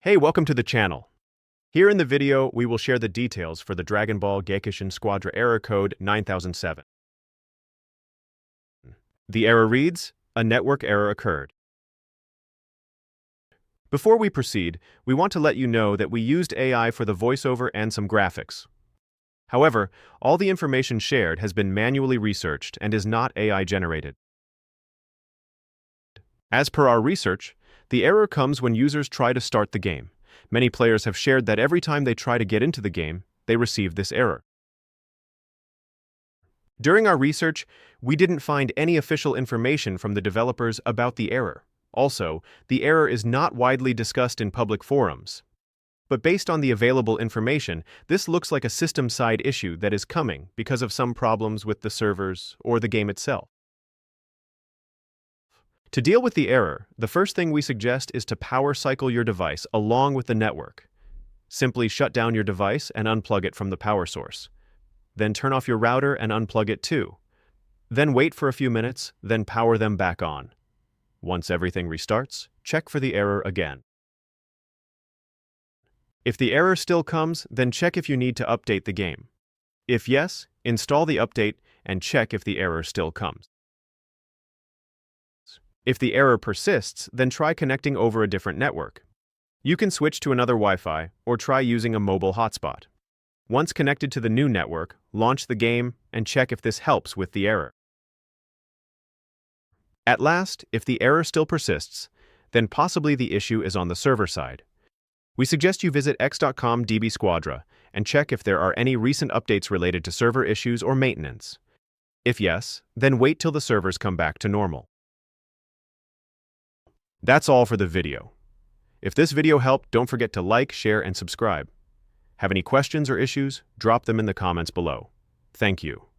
Hey, welcome to the channel. Here in the video, we will share the details for the Dragon Ball Gekishin Squadra Error Code 9007. The error reads, a network error occurred. Before we proceed, we want to let you know that we used AI for the voiceover and some graphics. However, all the information shared has been manually researched and is not AI generated. As per our research, the error comes when users try to start the game. Many players have shared that every time they try to get into the game, they receive this error. During our research, we didn't find any official information from the developers about the error. Also, the error is not widely discussed in public forums. But based on the available information, this looks like a system-side issue that is coming because of some problems with the servers or the game itself. To deal with the error, the first thing we suggest is to power cycle your device along with the network. Simply shut down your device and unplug it from the power source. Then turn off your router and unplug it too. Then wait for a few minutes, then power them back on. Once everything restarts, check for the error again. If the error still comes, then check if you need to update the game. If yes, install the update and check if the error still comes. If the error persists, then try connecting over a different network. You can switch to another Wi-Fi or try using a mobile hotspot. Once connected to the new network, launch the game and check if this helps with the error. At last, if the error still persists, then possibly the issue is on the server side. We suggest you visit x.com DB Squadra and check if there are any recent updates related to server issues or maintenance. If yes, then wait till the servers come back to normal. That's all for the video. If this video helped, don't forget to like, share, and subscribe. Have any questions or issues? Drop them in the comments below. Thank you.